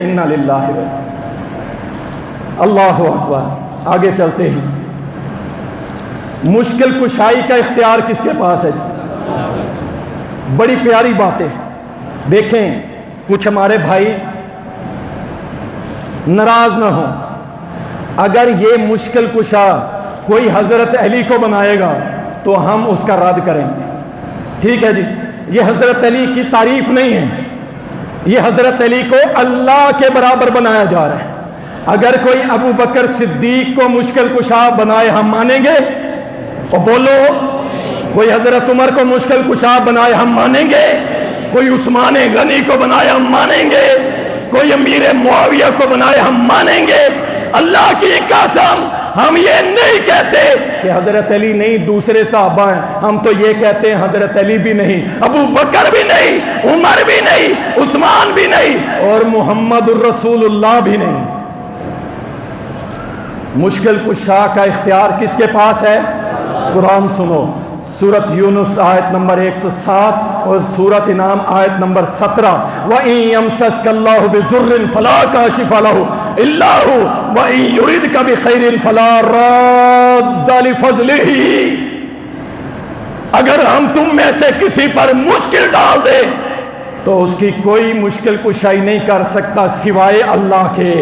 इन्ना लिल्लाहि व अल्लाहु अकबर। आगे चलते हैं। मुश्किल कुशाई का इख्तियार किसके पास है? बड़ी प्यारी बातें देखें। कुछ हमारे भाई नाराज ना हो, अगर ये मुश्किल कुशा कोई हजरत अली को बनाएगा तो हम उसका रद्द करेंगे। ठीक है जी, ये हजरत अली की तारीफ नहीं है, ये हजरत अली को अल्लाह के बराबर बनाया जा रहा है। अगर कोई अबू बकर सिद्दीक को मुश्किल कुशा बनाए हम मानेंगे? और बोलो, कोई हजरत उमर को मुश्किल कुशा बनाए हम मानेंगे? कोई उस्मान गनी को बनाए हम मानेंगे? कोई अमीर मुआविया को बनाए हम मानेंगे? अल्लाह की कसम हम ये नहीं कहते कि हजरत अली नहीं दूसरे साहबा हैं, हम तो ये कहते हैं हजरत अली भी नहीं, अबू बकर भी नहीं, उमर भी नहीं, उस्मान भी नहीं और मुहम्मदुर रसूलुल्लाह भी नहीं। मुश्किल कुशा का इख्तियार किसके पास है? कुरान सुनो, सूरत यूनुस आयत नंबर 107 और सूरत इनाम आयत नंबर 17। व इन यमसस्कल्लाहु बिजुर्रिन फला काशिफा लहु इल्ला हु व इन युरिदका बिखैरिन फला रद्दा लिफज़लिही। अगर हम तुम में से किसी पर मुश्किल डाल दे तो उसकी कोई मुश्किल कुशाई नहीं कर सकता सिवाय अल्लाह के,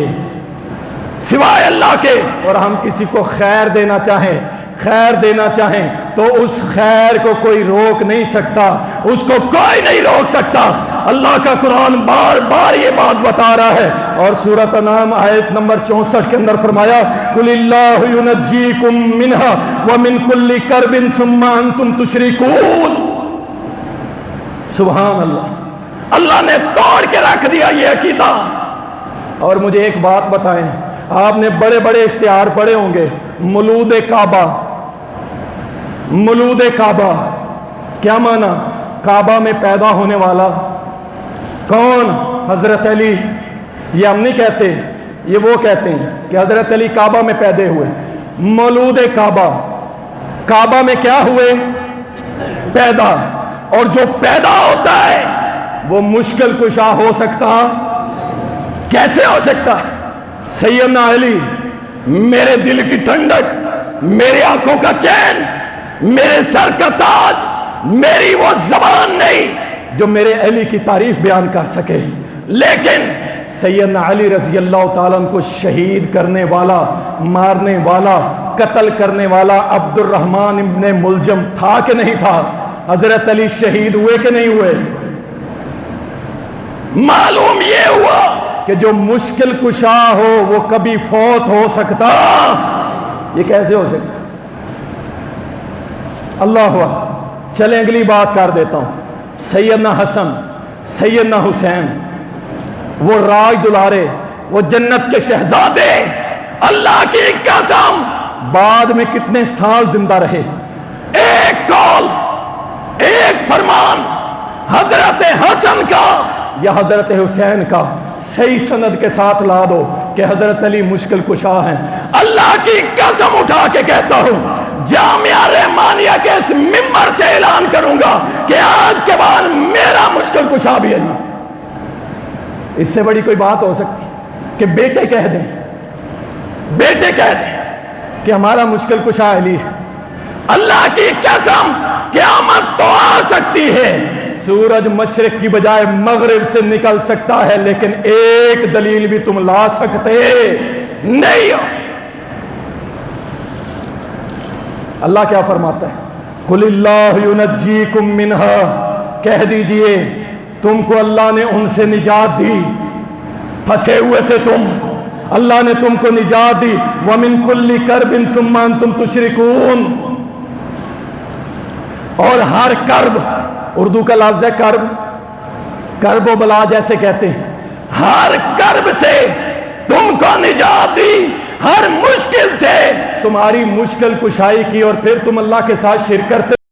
सिवाय अल्लाह के। और हम किसी को खैर देना चाहें तो उस खैर को कोई रोक नहीं सकता, उसको कोई नहीं रोक सकता। अल्लाह का कुरान बार बार ये बात बता रहा है। और सूरत अनाम आयत नंबर 64 के अंदर फरमाया, कुलिल्लाहु युनज्जीकुम मिनहा व मिन कुल्ली करबिन सुम्मा अंतुम तुशरिकून। सुभान अल्लाह, अल्लाह ने तोड़ के रख दिया ये अकीदा। और मुझे एक बात बताएं, आपने बड़े बड़े इश्तिहार पढ़े होंगे, मौलूद काबा। मौलूद काबा क्या माना? काबा में पैदा होने वाला कौन? हजरत अली। ये हम नहीं कहते, ये वो कहते हैं कि हजरत अली काबा में पैदा हुए। मौलूद काबा, काबा में क्या हुए? पैदा। और जो पैदा होता है वो मुश्किल कुशा हो सकता? कैसे हो सकता? सैयदना अली मेरे दिल की ठंडक, मेरी आंखों का चैन, मेरे सर का ताज, मेरी वो जबान नहीं जो मेरे अली की तारीफ बयान कर सके। लेकिन सैयदना अली रजी अल्लाह ताला को शहीद करने वाला, मारने वाला, कत्ल करने वाला अब्दुर्रहमान इब्ने मुलजम था कि नहीं था? हजरत अली शहीद हुए कि नहीं हुए? मालूम ये हुआ कि जो मुश्किल कुशा हो वो कभी फौत हो सकता। ये कैसे हो सकता? अल्लाह अकबर। चलें अगली बात कर देता हूं। सैयदना हसन, सैयदना हुसैन, वो राज दुलारे, वो जन्नत के शहजादे, अल्लाह की कसम बाद में कितने साल जिंदा रहे। एक कौल, एक फरमान हजरत हसन का या हजरत हुसैन का सही सनद के साथ ला दो कि हजरत अली मुश्किल कुशा हैं। अल्लाह की कसम उठा के कहता हूं, जामिया रहमानिया के इस मिंबर से ऐलान करूंगा कि आज के बाद मेरा मुश्किल कुशा भी अली। इससे बड़ी कोई बात हो सकती कि बेटे कह दें, बेटे कह दें कि हमारा मुश्किल कुशा अली है। अल्लाह की कसम क़यामत तो आ सकती है, सूरज मशरिक की बजाय मगरिब से निकल सकता है, लेकिन एक दलील भी तुम ला सकते नहीं हो। अल्लाह क्या फरमाता है? कुलिल्लाहु युनज्जीकुम मिनहा। कह दीजिए तुमको अल्लाह ने उनसे निजात दी, फंसे हुए थे तुम, अल्लाह ने तुमको निजात दी। व मिन कुल्ली करबिन सुम्मा अंतुम तुशरिकून। और हर कर्ब, उर्दू का लफ्ज़ है कर्ब, कर्ब व बला जैसे कहते हैं, हर कर्ब से तुमको निजात दी, हर मुश्किल से तुम्हारी मुश्किल कुशाई की, और फिर तुम अल्लाह के साथ शिरक करते